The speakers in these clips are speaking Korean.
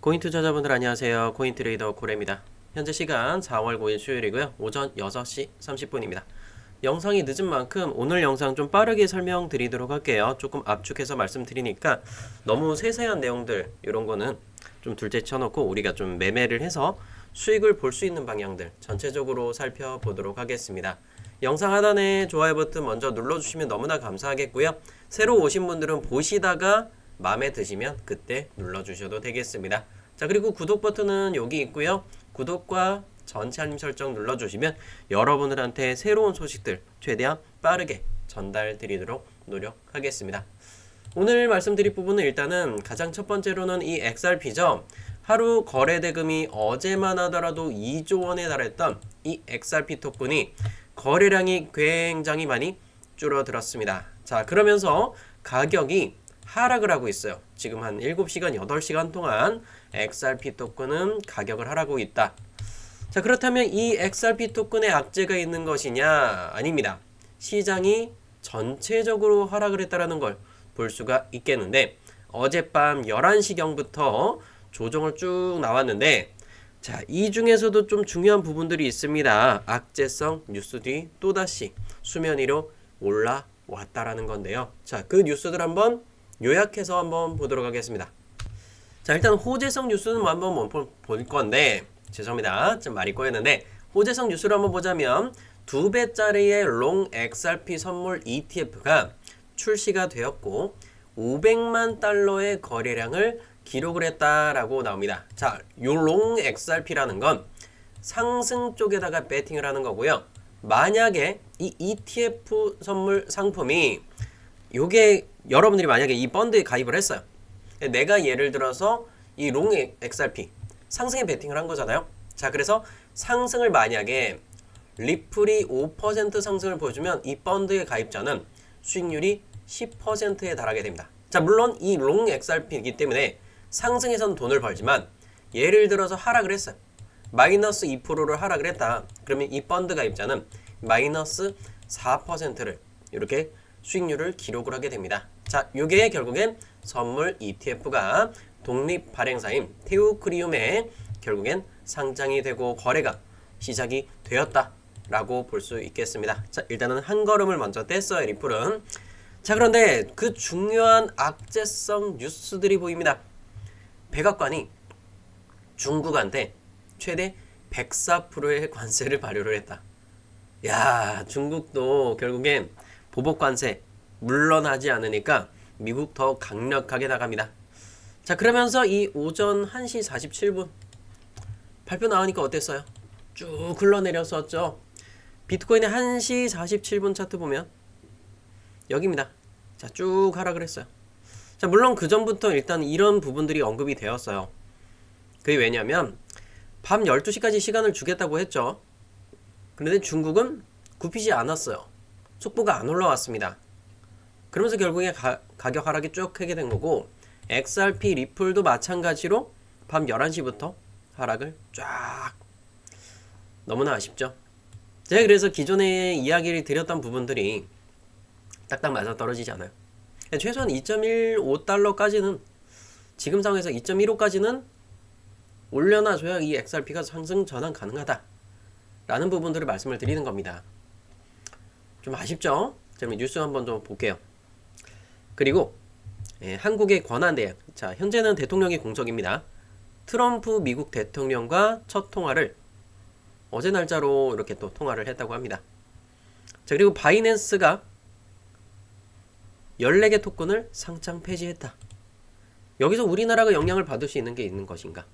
코인 투자자분들 안녕하세요. 코인 트레이더 고래입니다. 현재 시간 4월 9일 수요일이고요. 오전 6시 30분입니다. 영상이 늦은 만큼 오늘 영상 좀 빠르게 설명드리도록 할게요. 조금 압축해서 말씀드리니까 너무 세세한 내용들 이런 거는 좀 둘째 쳐놓고 우리가 좀 매매를 해서 수익을 볼 수 있는 방향들 전체적으로 살펴보도록 하겠습니다. 영상 하단에 좋아요 버튼 먼저 눌러주시면 너무나 감사하겠고요. 새로 오신 분들은 보시다가 마음에 드시면 그때 눌러주셔도 되겠습니다. 자, 그리고 구독 버튼은 여기 있고요. 구독과 전체 알림 설정 눌러주시면 여러분들한테 새로운 소식들 최대한 빠르게 전달 드리도록 노력하겠습니다. 오늘 말씀드릴 부분은 일단은 가장 첫 번째로는 이 XRP죠. 하루 거래 대금이 어제만 하더라도 2조 원에 달했던 이 XRP 토큰이 거래량이 굉장히 많이 줄어들었습니다. 자, 그러면서 가격이 하락을 하고 있어요. 지금 한 7시간, 8시간 동안 XRP 토큰은 가격을 하락하고 있다. 자, 그렇다면 이 XRP 토큰에 악재가 있는 것이냐? 아닙니다. 시장이 전체적으로 하락을 했다는 걸 볼 수가 있겠는데 어젯밤 11시경부터 조정을 쭉 나왔는데 자, 이 중에서도 좀 중요한 부분들이 있습니다. 악재성 뉴스들이 또다시 수면 위로 올라왔다라는 건데요. 자, 그 뉴스들 한번 요약해서 한번 보도록 하겠습니다. 자, 일단 호재성 뉴스는 한번 볼 건데 죄송합니다. 좀 말이 꼬였는데 호재성 뉴스를 한번 보자면 2배짜리의 롱 XRP 선물 ETF가 출시가 되었고 500만 달러의 거래량을 기록을 했다라고 나옵니다. 자, 요 롱 XRP라는 건 상승 쪽에다가 배팅을 하는 거고요. 만약에 이 ETF 선물 상품이 요게 여러분들이 만약에 이 펀드에 가입을 했어요. 내가 예를 들어서 이 롱 XRP 상승에 베팅을 한 거잖아요. 자, 그래서 상승을 만약에 리플이 5% 상승을 보여주면 이 펀드의 가입자는 수익률이 10%에 달하게 됩니다. 자, 물론 이 롱 XRP이기 때문에 상승에선 돈을 벌지만 예를 들어서 하락을 했어요. 마이너스 2%를 하락을 했다. 그러면 이 펀드 가입자는 마이너스 4%를 이렇게 수익률을 기록을 하게 됩니다. 자, 요게 결국엔 선물 ETF가 독립 발행사인 테오크리움에 결국엔 상장이 되고 거래가 시작이 되었다라고 볼 수 있겠습니다. 자, 일단은 한 걸음을 먼저 뗐어요, 리플은. 자, 그런데 그 중요한 악재성 뉴스들이 보입니다. 백악관이 중국한테 최대 104%의 관세를 발효를 했다. 야, 중국도 결국엔 보복 관세 물러나지 않으니까 미국 더 강력하게 나갑니다. 자, 그러면서 이 오전 1시 47분 발표 나오니까 어땠어요? 쭉 흘러내렸었죠. 비트코인의 1시 47분 차트 보면 여기입니다. 자, 쭉 하락을 했어요. 자, 물론 그 전부터 일단 이런 부분들이 언급이 되었어요. 그게 왜냐면 밤 12시까지 시간을 주겠다고 했죠. 그런데 중국은 굽히지 않았어요. 속보가 안 올라왔습니다. 그러면서 결국에 가격 하락이 쭉 하게 된 거고 XRP 리플도 마찬가지로 밤 11시부터 하락을 쫙. 너무나 아쉽죠. 제가 그래서 기존에 이야기를 드렸던 부분들이 딱딱 맞아 떨어지지 않아요. 최소한 2.15달러까지는 지금 상황에서 2.15까지는 올려놔줘야 이 XRP가 상승 전환 가능하다 라는 부분들을 말씀을 드리는 겁니다. 좀 아쉽죠? 자, 뉴스 한번 좀 볼게요. 그리고 한국의 권한대행. 자, 현재는 대통령이 공석입니다. 트럼프 미국 대통령과 첫 통화를 어제 날짜로 이렇게 또 통화를 했다고 합니다. 자, 그리고 바이낸스가 14개 토큰을 상장 폐지했다. 여기서 우리나라가 영향을 받을 수 있는 게 있는 것인가?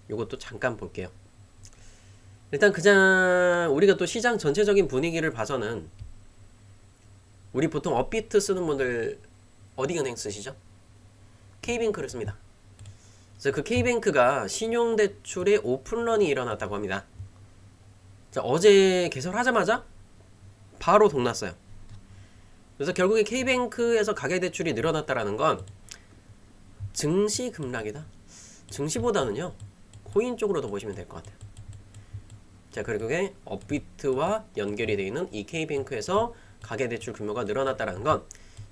이것도 잠깐 볼게요. 일단 그냥 우리가 또 시장 전체적인 분위기를 봐서는 우리 보통 업비트 쓰는 분들 어디 은행 쓰시죠? K뱅크를 씁니다. 그래서 그 K뱅크가 신용대출에 오픈런이 일어났다고 합니다. 자, 어제 개설하자마자 바로 동났어요. 그래서 결국에 K뱅크에서 가계대출이 늘어났다라는 건 증시 급락이다. 증시보다는요 코인 쪽으로 더 보시면 될 것 같아요. 자, 결국에 업비트와 연결이 되어 있는 이 K뱅크에서 가계대출 규모가 늘어났다는 건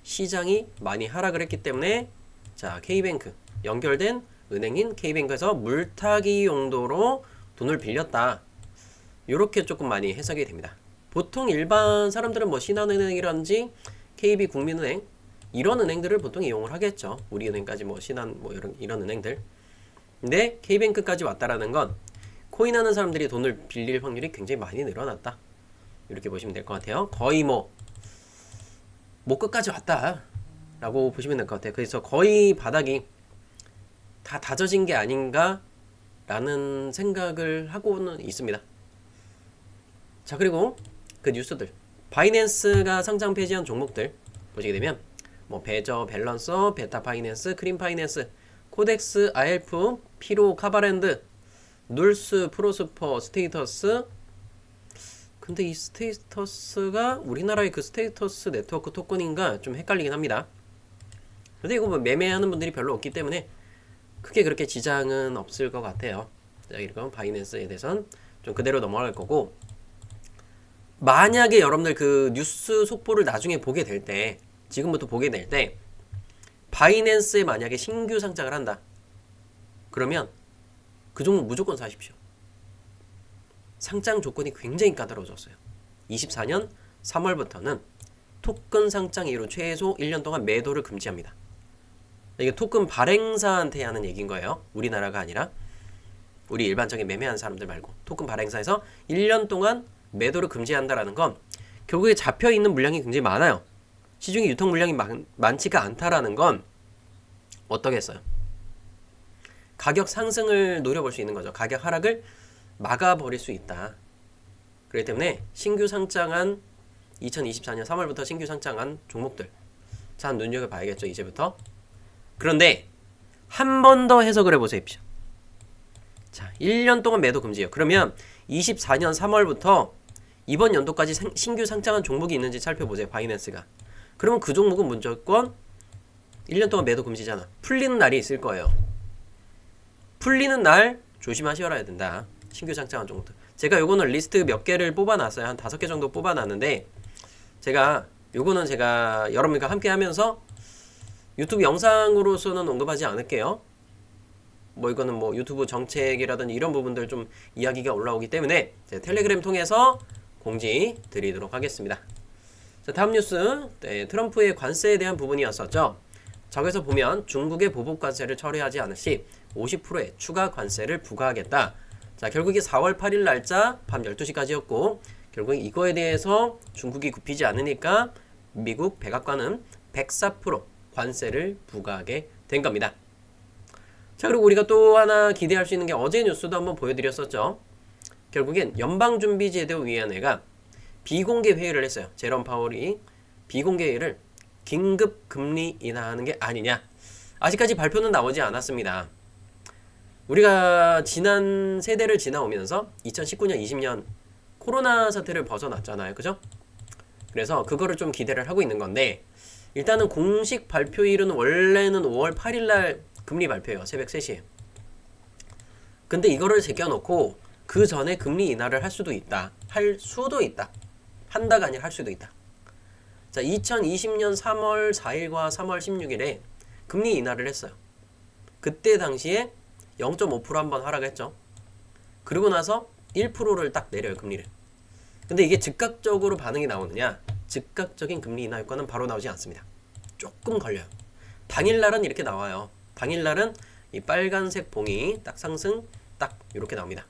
시장이 많이 하락을 했기 때문에 자, K뱅크 연결된 은행인 K뱅크에서 물타기 용도로 돈을 빌렸다. 요렇게 조금 많이 해석이 됩니다. 보통 일반 사람들은 뭐 신한은행이라든지 KB국민은행 이런 은행들을 보통 이용을 하겠죠. 우리은행까지 뭐 신한 뭐 이런 은행들. 근데 K뱅크까지 왔다라는 건 코인하는 사람들이 돈을 빌릴 확률이 굉장히 많이 늘어났다. 이렇게 보시면 될 것 같아요. 거의 뭐 끝까지 왔다 라고 보시면 될 것 같아요. 그래서 거의 바닥이 다 다져진 게 아닌가 라는 생각을 하고는 있습니다. 자, 그리고 그 뉴스들, 바이낸스가 상장 폐지한 종목들 보시게 되면 뭐 베저, 밸런서, 베타 파이낸스, 크림 파이낸스, 코덱스, IF, 피로, 카바랜드, 눌스, 프로스퍼, 스테이터스. 근데 이 스테이터스가 우리나라의 그 스테이터스 네트워크 토큰인가 좀 헷갈리긴 합니다. 근데 이거 뭐 매매하는 분들이 별로 없기 때문에 크게 그렇게 지장은 없을 것 같아요. 자, 이건 바이낸스에 대해서는 좀 그대로 넘어갈 거고, 만약에 여러분들 그 뉴스 속보를 나중에 보게 될 때, 지금부터 보게 될 때 바이낸스에 만약에 신규 상장을 한다 그러면 그 종목 무조건 사십시오. 상장 조건이 굉장히 까다로워졌어요. 24년 3월부터는 토큰 상장 이후로 최소 1년 동안 매도를 금지합니다. 이게 토큰 발행사한테 하는 얘기인 거예요. 우리나라가 아니라 우리 일반적인 매매하는 사람들 말고 토큰 발행사에서 1년 동안 매도를 금지한다라는 건 결국에 잡혀있는 물량이 굉장히 많아요. 시중에 유통 물량이 많지가 않다라는 건 어떠겠어요? 가격 상승을 노려볼 수 있는 거죠. 가격 하락을 막아버릴 수 있다. 그렇기 때문에 신규 상장한 2024년 3월부터 신규 상장한 종목들 자, 눈여겨봐야겠죠. 이제부터. 그런데 한 번 더 해석을 해보십시오. 자, 1년 동안 매도 금지예요. 그러면 24년 3월부터 이번 연도까지 신규 상장한 종목이 있는지 살펴보세요. 바이낸스가. 그러면 그 종목은 무조건 1년 동안 매도 금지잖아. 풀리는 날이 있을 거예요. 풀리는 날 조심하셔야 된다. 신규 상장한 종목들. 제가 요거는 리스트 몇 개를 뽑아놨어요. 한 5개 정도 뽑아놨는데 요거는 제가 여러분과 함께 하면서 유튜브 영상으로서는 언급하지 않을게요. 뭐 이거는 뭐 유튜브 정책이라든지 이런 부분들 좀 이야기가 올라오기 때문에 제가 텔레그램 통해서 공지 드리도록 하겠습니다. 자, 다음 뉴스. 네, 트럼프의 관세에 대한 부분이었었죠. 저기서 보면 중국의 보복 관세를 처리하지 않을 시 50%의 추가 관세를 부과하겠다. 자, 결국에 4월 8일 날짜 밤 12시까지였고 결국 이거에 대해서 중국이 굽히지 않으니까 미국 백악관은 104% 관세를 부과하게 된 겁니다. 자, 그리고 우리가 또 하나 기대할 수 있는 게 어제 뉴스도 한번 보여드렸었죠. 결국엔 연방준비제도위원회가 비공개 회의를 했어요. 제롬 파월이 비공개 회의를 긴급 금리 인하하는 게 아니냐. 아직까지 발표는 나오지 않았습니다. 우리가 지난 세대를 지나오면서 2019년, 20년 코로나 사태를 벗어났잖아요. 그죠? 그래서 그거를 좀 기대를 하고 있는 건데 일단은 공식 발표일은 원래는 5월 8일 날 금리 발표예요. 새벽 3시에. 근데 이거를 제껴놓고 그 전에 금리 인하를 할 수도 있다. 한다가 아니라 할 수도 있다. 자, 2020년 3월 4일과 3월 16일에 금리 인하를 했어요. 그때 당시에 0.5% 한번 하락했죠. 그리고 나서 1%를 딱 내려요, 금리를. 근데 이게 즉각적으로 반응이 나오느냐? 즉각적인 금리 인하 효과는 바로 나오지 않습니다. 조금 걸려요. 당일날은 이렇게 나와요. 당일날은 이 빨간색 봉이 딱 상승 딱 이렇게 나옵니다.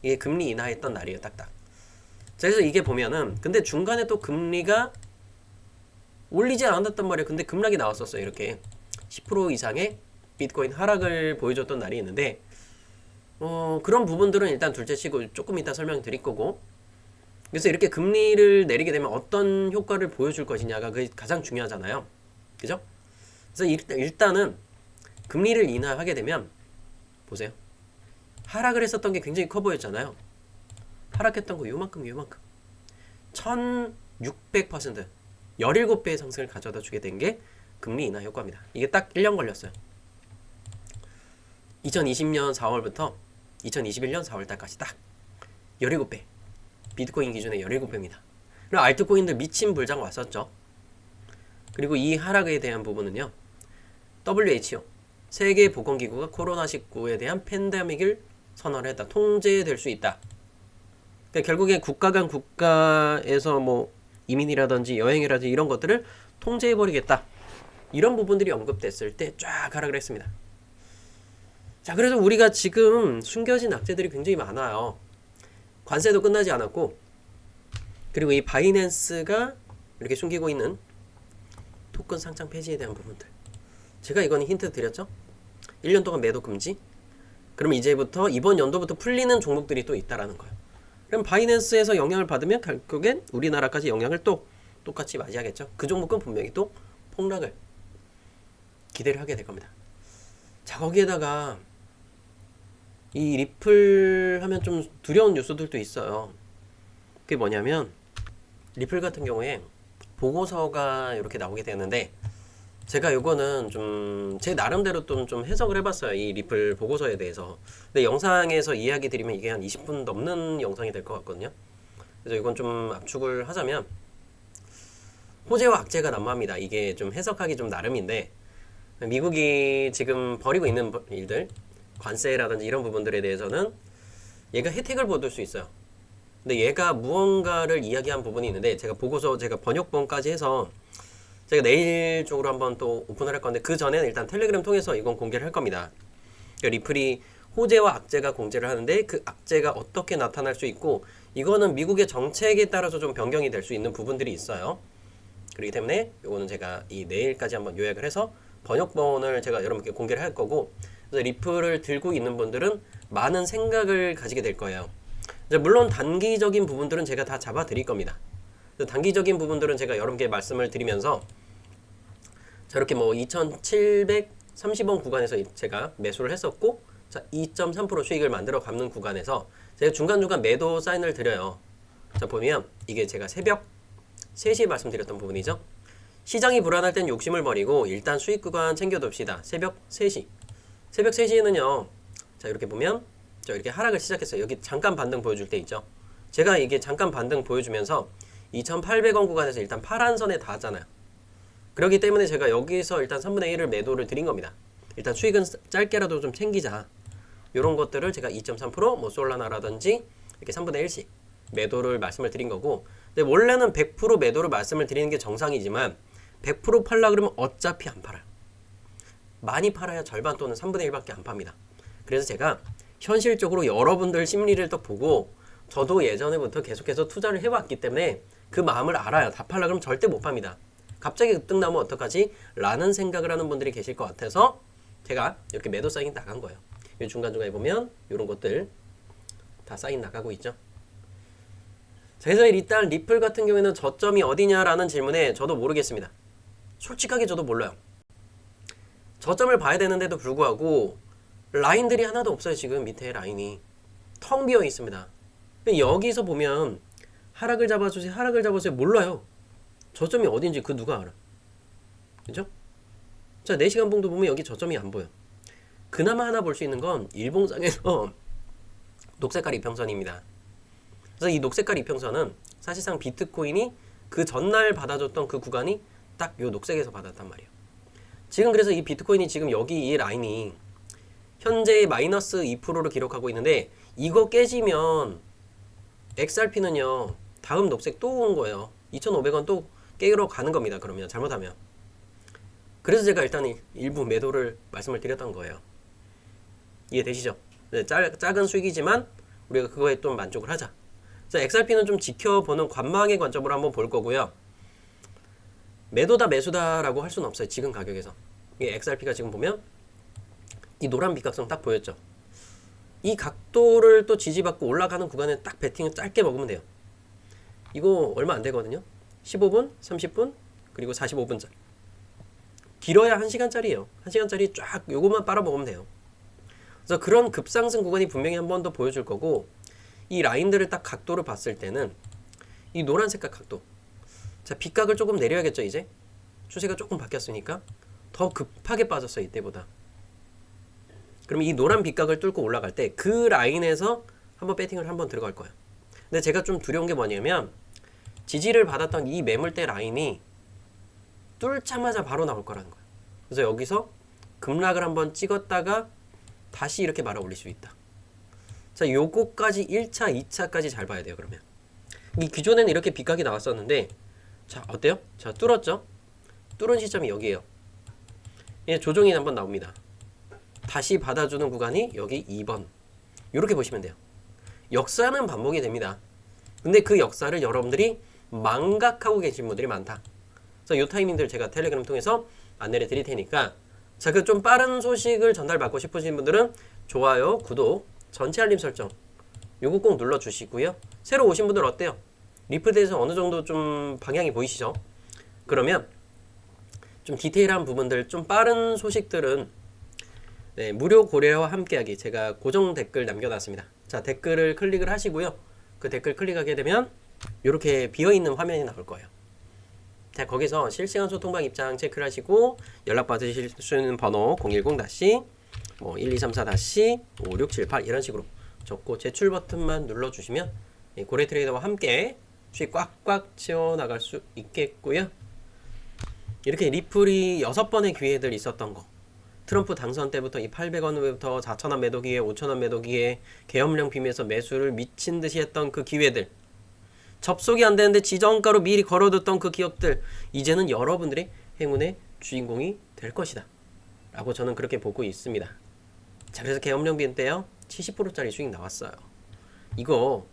이게 금리 인하했던 날이에요. 딱딱. 그래서 이게 보면은 근데 중간에 또 금리가 올리지 않았단 말이에요. 근데 급락이 나왔었어요. 이렇게 10% 이상의 비트코인 하락을 보여줬던 날이 있는데 그런 부분들은 일단 둘째 치고 조금 이따 설명드릴 거고, 그래서 이렇게 금리를 내리게 되면 어떤 효과를 보여줄 것이냐가 그게 가장 중요하잖아요. 그죠? 그래서 일단은 금리를 인하하게 되면 보세요. 하락을 했었던 게 굉장히 커 보였잖아요. 하락했던 거 요만큼 1600% 17배의 상승을 가져다 주게 된 게 금리 인하 효과입니다. 이게 딱 1년 걸렸어요. 2020년 4월부터 2021년 4월달까지 딱 17배. 비트코인 기준의 17배입니다. 그리고 알트코인들 미친 불장 왔었죠. 그리고 이 하락에 대한 부분은요. WHO 세계보건기구가 코로나19에 대한 팬데믹을 선언했다. 통제될 수 있다. 그러니까 결국에 국가 간 국가에서 뭐 이민이라든지 여행이라든지 이런 것들을 통제해버리겠다. 이런 부분들이 언급됐을 때 쫙 하라 그랬습니다. 자, 그래서 우리가 지금 숨겨진 악재들이 굉장히 많아요. 관세도 끝나지 않았고, 그리고 이 바이낸스가 이렇게 숨기고 있는 토큰 상장 폐지에 대한 부분들. 제가 이거는 힌트 드렸죠? 1년 동안 매도 금지? 그럼 이제부터 이번 연도부터 풀리는 종목들이 또 있다라는 거예요. 그럼 바이낸스에서 영향을 받으면 결국엔 우리나라까지 영향을 또 똑같이 맞이하겠죠. 그 종목은 분명히 또 폭락을 기대를 하게 될 겁니다. 자, 거기에다가 이 리플 하면 좀 두려운 요소들도 있어요. 그게 뭐냐면 리플 같은 경우에 보고서가 이렇게 나오게 되는데, 제가 요거는 좀 제 나름대로 좀 해석을 해봤어요. 이 리플 보고서에 대해서. 근데 영상에서 이야기 드리면 이게 한 20분 넘는 영상이 될 것 같거든요. 그래서 이건 좀 압축을 하자면, 호재와 악재가 난무합니다. 이게 좀 해석하기 좀 나름인데, 미국이 지금 벌이고 있는 일들, 관세라든지 이런 부분들에 대해서는 얘가 혜택을 받을 수 있어요. 근데 얘가 무언가를 이야기한 부분이 있는데, 제가 보고서 제가 번역본까지 해서 제가 내일 쪽으로 한번 또 오픈을 할 건데, 그 전에는 일단 텔레그램 통해서 이건 공개를 할 겁니다. 그러니까 리플이 호재와 악재가 공제를 하는데, 그 악재가 어떻게 나타날 수 있고, 이거는 미국의 정책에 따라서 좀 변경이 될 수 있는 부분들이 있어요. 그렇기 때문에 이거는 제가 이 내일까지 한번 요약을 해서 번역본을 제가 여러분께 공개를 할 거고, 그래서 리플을 들고 있는 분들은 많은 생각을 가지게 될 거예요. 물론 단기적인 부분들은 제가 다 잡아 드릴 겁니다. 단기적인 부분들은 제가 여러분께 말씀을 드리면서, 저렇게 뭐 2,730원 구간에서 제가 매수를 했었고, 자, 2.3% 수익을 만들어 감는 구간에서 제가 중간중간 매도 사인을 드려요. 자, 보면 이게 제가 새벽 3시에 말씀드렸던 부분이죠. 시장이 불안할 땐 욕심을 버리고 일단 수익 구간 챙겨둡시다. 새벽 3시. 새벽 3시에는요. 자, 이렇게 보면 저 이렇게 하락을 시작했어요. 여기 잠깐 반등 보여줄 때 있죠. 제가 이게 잠깐 반등 보여주면서 2,800원 구간에서 일단 파란 선에 닿았잖아요. 그렇기 때문에 제가 여기서 일단 3분의 1을 매도를 드린 겁니다. 일단 수익은 짧게라도 좀 챙기자. 이런 것들을 제가 2.3% 뭐 솔라나라든지 이렇게 3분의 1씩 매도를 말씀을 드린 거고, 근데 원래는 100% 매도를 말씀을 드리는 게 정상이지만 100% 팔라 그러면 어차피 안 팔아요. 많이 팔아야 절반 또는 3분의 1밖에 안 팝니다. 그래서 제가 현실적으로 여러분들 심리를 또 보고, 저도 예전에부터 계속해서 투자를 해왔기 때문에 그 마음을 알아요. 다 팔라 그러면 절대 못 팝니다. 갑자기 급등 나면 어떡하지? 라는 생각을 하는 분들이 계실 것 같아서 제가 이렇게 매도 사인 나간 거예요. 중간중간에 보면 이런 것들 다 사인 나가고 있죠. 자, 그래서 일단 리플 같은 경우에는 저점이 어디냐라는 질문에 저도 모르겠습니다. 솔직하게 저도 몰라요. 저점을 봐야 되는데도 불구하고 라인들이 하나도 없어요. 지금 밑에 라인이 텅 비어 있습니다. 여기서 보면 하락을 잡아주세요, 하락을 잡아주세요, 몰라요. 저점이 어딘지 그 누가 알아? 그죠? 자, 4시간 봉도 보면 여기 저점이 안 보여. 그나마 하나 볼 수 있는 건 일봉상에서 녹색깔 이평선입니다. 그래서 이 녹색깔 이평선은 사실상 비트코인이 그 전날 받아줬던 그 구간이 딱 요 녹색에서 받았단 말이에요. 지금 그래서 이 비트코인이 지금 여기 이 라인이 현재 마이너스 2%를 기록하고 있는데, 이거 깨지면 XRP는요 다음 녹색 또 온 거예요. 2,500원 또 깨러 가는 겁니다. 그러면 잘못하면. 그래서 제가 일단 일부 매도를 말씀을 드렸던 거예요. 이해되시죠? 네, 작은 수익이지만 우리가 그거에 좀 만족을 하자. 자, XRP는 좀 지켜보는 관망의 관점으로 한번 볼 거고요. 매도다 매수다라고 할 수는 없어요. 지금 가격에서. 이게 XRP가 지금 보면 이 노란 비각성 딱 보였죠. 이 각도를 또 지지받고 올라가는 구간에 딱 베팅을 짧게 먹으면 돼요. 이거 얼마 안 되거든요. 15분, 30분, 그리고 45분짜리. 길어야 1시간짜리예요. 1시간짜리 쫙 요것만 빨아먹으면 돼요. 그래서 그런 급상승 구간이 분명히 한 번 더 보여줄 거고, 이 라인들을 딱 각도를 봤을 때는 이 노란 색깔 각도. 자, 빗각을 조금 내려야겠죠. 이제 추세가 조금 바뀌었으니까 더 급하게 빠졌어요. 이때보다. 그럼 이 노란 빗각을 뚫고 올라갈 때 그 라인에서 한번 배팅을 한번 들어갈 거예요. 근데 제가 좀 두려운 게 뭐냐면, 지지를 받았던 이 매물대 라인이 뚫자마자 바로 나올 거라는 거예요. 그래서 여기서 급락을 한번 찍었다가 다시 이렇게 말아 올릴 수 있다. 자, 요거까지 1차, 2차까지 잘 봐야 돼요. 그러면 이 기존에는 이렇게 빗각이 나왔었는데, 자, 어때요? 자, 뚫었죠? 뚫은 시점이 여기에요. 예, 조정이 한번 나옵니다. 다시 받아주는 구간이 여기 2번. 이렇게 보시면 돼요. 역사는 반복이 됩니다. 근데 그 역사를 여러분들이 망각하고 계신 분들이 많다. 그래서 이 타이밍들 제가 텔레그램 통해서 안내를 드릴 테니까, 자, 그 좀 빠른 소식을 전달받고 싶으신 분들은 좋아요, 구독, 전체 알림 설정 요거 꼭 눌러주시고요. 새로 오신 분들 어때요? 리플대에서 어느 정도 좀 방향이 보이시죠? 그러면 좀 디테일한 부분들, 좀 빠른 소식들은 네, 무료 고려와 함께하기 제가 고정 댓글 남겨놨습니다. 자, 댓글을 클릭을 하시고요. 그 댓글 클릭하게 되면 이렇게 비어있는 화면이 나올 거예요. 자, 거기서 실시간 소통방 입장 체크를 하시고 연락 받으실 수 있는 번호 010-1234-5678 이런 식으로 적고 제출 버튼만 눌러주시면 고래 트레이더와 함께 수익 꽉꽉 채워 나갈 수 있겠고요. 이렇게 리플이 6번의 기회들 있었던 거, 트럼프 당선 때부터 이 800원부터 4,000원 매도 기회, 5,000원 매도 기회, 계엄령 빔에서 매수를 미친 듯이 했던 그 기회들, 접속이 안 되는데 지정가로 미리 걸어뒀던 그 기업들, 이제는 여러분들의 행운의 주인공이 될 것이다 라고 저는 그렇게 보고 있습니다. 자, 그래서 계엄령 빔 때요 70%짜리 수익 나왔어요. 이거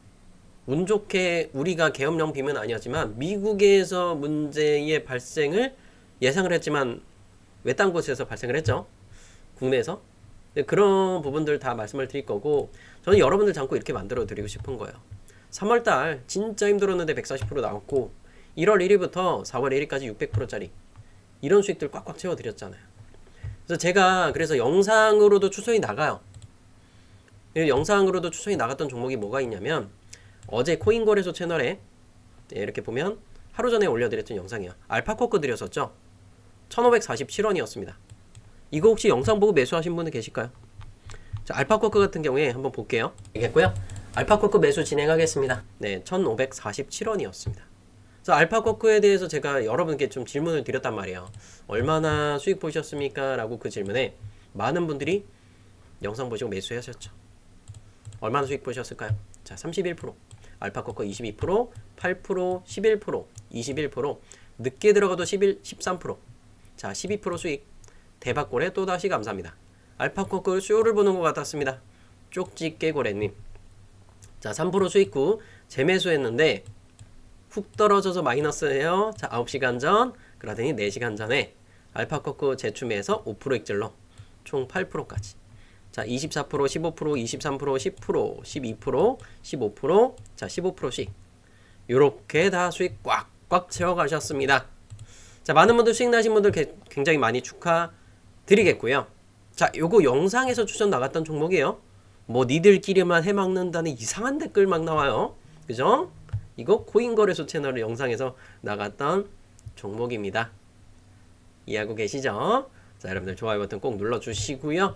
운 좋게 우리가 계엄령 빔은 아니었지만 미국에서 문제의 발생을 예상을 했지만 외딴 곳에서 발생을 했죠. 국내에서. 그런 부분들 다 말씀을 드릴 거고, 저는 여러분들 잠고 이렇게 만들어 드리고 싶은 거예요. 3월달 진짜 힘들었는데 140% 나왔고 1월 1일부터 4월 1일까지 600%짜리 이런 수익들 꽉꽉 채워 드렸잖아요. 그래서 제가 그래서 영상으로도 추천이 나가요. 영상으로도 추천이 나갔던 종목이 뭐가 있냐면, 어제 코인거래소 채널에 이렇게 보면 하루 전에 올려드렸던 영상이에요. 알파코크 드렸었죠. 1547원이었습니다. 이거 혹시 영상 보고 매수하신 분들 계실까요? 자, 알파코크 같은 경우에 한번 볼게요. 알겠고요. 알파코크 매수 진행하겠습니다. 네, 1547원이었습니다. 그래서 알파코크에 대해서 제가 여러분께 좀 질문을 드렸단 말이에요. 얼마나 수익 보셨습니까? 라고 그 질문에 많은 분들이 영상 보시고 매수하셨죠. 얼마나 수익 보셨을까요? 자, 31%, 알파코크 22%, 8%, 11%, 21%, 늦게 들어가도 13%, 자, 12% 수익. 대박고래 또다시 감사합니다. 알파코크 쇼를 보는 것 같았습니다. 쪽지 깨고래님. 자, 3% 수익 후 재매수했는데 훅 떨어져서 마이너스예요. 자, 9시간 전, 그러더니 4시간 전에 알파코크 재추매해서 5% 익절로 총 8%까지. 자, 24%, 15%, 23%, 10%, 12%, 15%, 자, 15%씩. 요렇게 다 수익 꽉꽉 채워가셨습니다. 자, 많은 분들 수익 나신 분들 굉장히 많이 축하드리겠고요. 자, 요거 영상에서 추천 나갔던 종목이에요. 뭐 니들끼리만 해먹는다는 이상한 댓글 막 나와요. 그죠? 이거 코인거래소 채널 영상에서 나갔던 종목입니다. 이해하고 계시죠? 자, 여러분들 좋아요 버튼 꼭 눌러주시고요.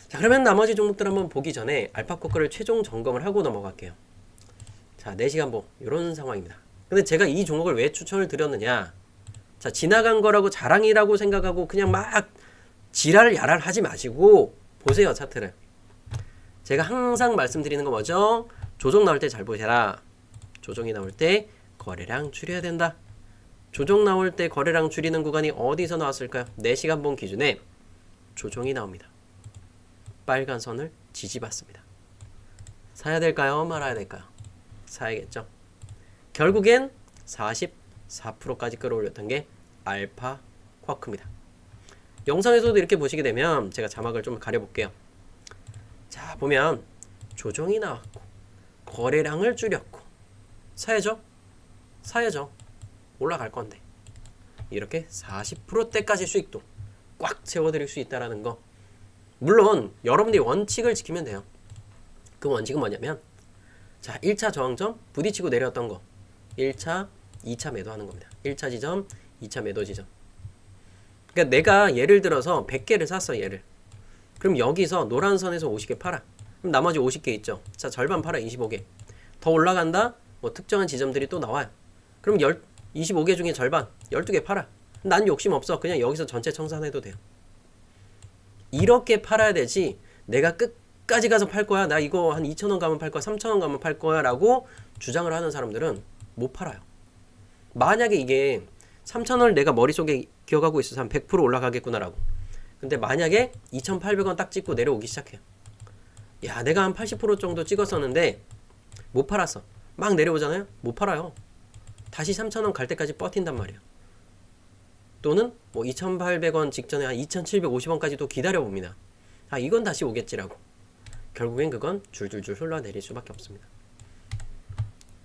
자, 그러면 나머지 종목들 한번 보기 전에 알파코크를 최종 점검을 하고 넘어갈게요. 자, 4시간 보 이런 상황입니다. 근데 제가 이 종목을 왜 추천을 드렸느냐, 자, 지나간 거라고 자랑이라고 생각하고 그냥 막 지랄 야랄 하지 마시고 보세요. 차트를 제가 항상 말씀드리는 거 뭐죠? 조정 나올 때 잘 보셔라. 조정이 나올 때 거래량 줄여야 된다. 조정 나올 때 거래량 줄이는 구간이 어디서 나왔을까요? 4시간 본 기준에 조정이 나옵니다. 빨간 선을 지지받습니다. 사야 될까요? 말아야 될까요? 사야겠죠. 결국엔 44%까지 끌어올렸던 게 알파쿼크입니다. 영상에서도 이렇게 보시게 되면 제가 자막을 좀 가려볼게요. 자, 보면 조정이 나왔고 거래량을 줄였고 사야죠? 사야죠. 올라갈 건데 이렇게 40%대까지 수익도 꽉 채워드릴 수 있다는 거. 물론 여러분들이 원칙을 지키면 돼요. 그 원칙은 뭐냐면, 자, 1차 저항점 부딪히고 내렸던 거 1차, 2차 매도하는 겁니다. 1차 지점, 2차 매도 지점. 그러니까 내가 예를 들어서 100개를 샀어, 얘를. 그럼 여기서 노란 선에서 50개 팔아. 그럼 나머지 50개 있죠. 자, 절반 팔아, 25개. 더 올라간다? 뭐 특정한 지점들이 또 나와요. 그럼 25개 중에 절반, 12개 팔아. 난 욕심 없어. 그냥 여기서 전체 청산해도 돼요. 이렇게 팔아야 되지 내가 끝까지 가서 팔 거야. 나 이거 한 2,000원 가면 팔 거야. 3,000원 가면 팔 거야 라고 주장을 하는 사람들은 못 팔아요. 만약에 이게 3,000원을 내가 머릿속에 기억하고 있어서 한 100% 올라가겠구나라고. 근데 만약에 2,800원 딱 찍고 내려오기 시작해요. 야, 내가 한 80% 정도 찍었었는데 못 팔았어. 막 내려오잖아요. 못 팔아요. 다시 3,000원 갈 때까지 버틴단 말이에요. 또는 뭐 2,800원 직전에 한 2,750원까지도 기다려봅니다. 아, 이건 다시 오겠지라고. 결국엔 그건 줄줄줄 흘러내릴 수밖에 없습니다.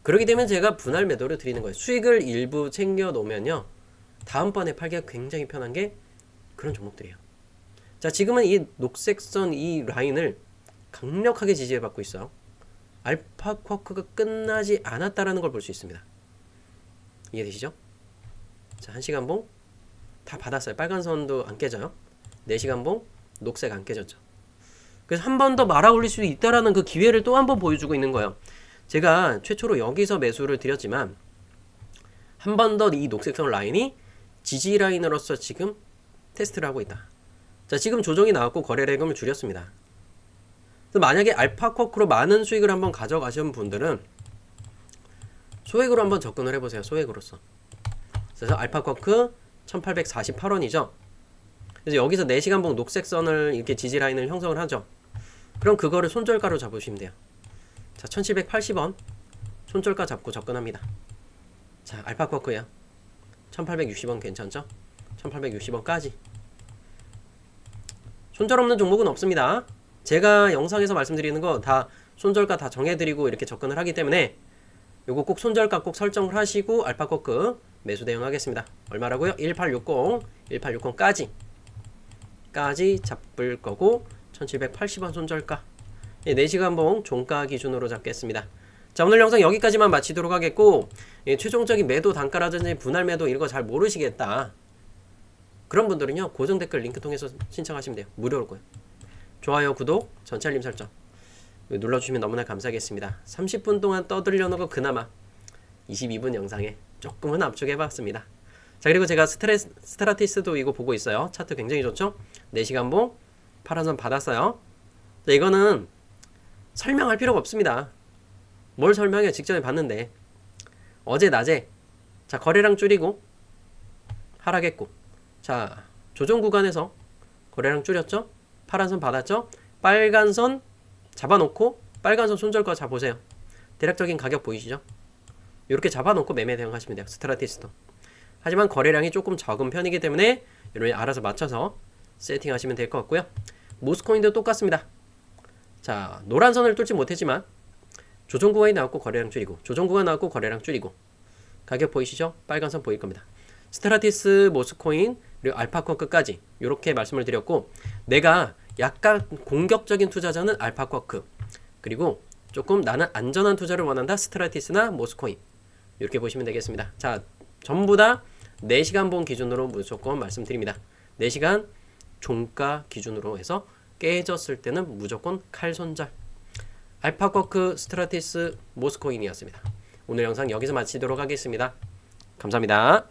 그렇게 되면 제가 분할 매도를 드리는 거예요. 수익을 일부 챙겨 놓으면요, 다음번에 팔기가 굉장히 편한 게 그런 종목들이에요. 자, 지금은 이 녹색선 이 라인을 강력하게 지지해받고 있어요. 알파 쿼크가 끝나지 않았다라는 걸 볼 수 있습니다. 이해되시죠? 자, 1시간봉 다 받았어요. 빨간 선도 안 깨져요. 4시간봉 녹색 안 깨졌죠. 그래서 한 번 더 말아 올릴 수 있다라는 그 기회를 또 한 번 보여주고 있는 거예요. 제가 최초로 여기서 매수를 드렸지만 한 번 더 이 녹색선 라인이 지지 라인으로서 지금 테스트를 하고 있다. 자, 지금 조정이 나왔고 거래량을 줄였습니다. 만약에 알파 쿼크로 많은 수익을 한번 가져가신 분들은 소액으로 한번 접근을 해보세요. 소액으로서. 그래서 알파 쿼크 1848원이죠. 그래서 여기서 4시간봉 녹색선을 이렇게 지지 라인을 형성을 하죠. 그럼 그거를 손절가로 잡으시면 돼요. 자, 1780원 손절가 잡고 접근합니다. 자, 알파 쿼크야. 1860원 괜찮죠? 1860원까지. 손절 없는 종목은 없습니다. 제가 영상에서 말씀드리는 거 다 손절가 다 정해드리고 이렇게 접근을 하기 때문에 요거 꼭 손절가 꼭 설정을 하시고 알파 쿼크 매수 대응하겠습니다. 얼마라고요? 1860까지 잡을 거고 1780원 손절가. 4시간봉 종가 기준으로 잡겠습니다. 자, 오늘 영상 여기까지만 마치도록 하겠고, 최종적인 매도 단가라든지 분할 매도 이런 거 잘 모르시겠다, 그런 분들은요, 고정 댓글 링크 통해서 신청하시면 돼요. 무료일 거예요. 좋아요, 구독, 전체 알림 설정 눌러주시면 너무나 감사하겠습니다. 30분 동안 떠들려는 거 그나마 22분 영상에 조금은 압축해봤습니다. 자, 그리고 제가 스트라티스도 이거 보고 있어요. 차트 굉장히 좋죠? 4시간봉 파란선 받았어요. 자, 이거는 설명할 필요가 없습니다. 뭘 설명해? 직전에 봤는데. 어제 낮에 자, 거래량 줄이고 하락했고, 자, 조정 구간에서 거래량 줄였죠? 파란선 받았죠? 빨간선 잡아놓고 빨간선 손절가 잡아보세요. 대략적인 가격 보이시죠? 이렇게 잡아놓고 매매 대응하시면 돼요. 스트라티스도. 하지만 거래량이 조금 적은 편이기 때문에 여러분이 알아서 맞춰서 세팅하시면 될 것 같고요. 모스코인도 똑같습니다. 자, 노란 선을 뚫지 못했지만 조정 구간이 나왔고 거래량 줄이고, 조정 구간 나왔고 거래량 줄이고, 가격 보이시죠? 빨간 선 보일 겁니다. 스트라티스, 모스코인, 그리고 알파쿼크까지 이렇게 말씀을 드렸고, 내가 약간 공격적인 투자자는 알파쿼크, 그리고 조금 나는 안전한 투자를 원한다, 스트라티스나 모스코인, 이렇게 보시면 되겠습니다. 자, 전부 다 4시간 봉 기준으로 무조건 말씀드립니다. 4시간 종가 기준으로 해서 깨졌을 때는 무조건 칼손절. 알파쿼크, 스트라티스, 모스코인이었습니다. 오늘 영상 여기서 마치도록 하겠습니다. 감사합니다.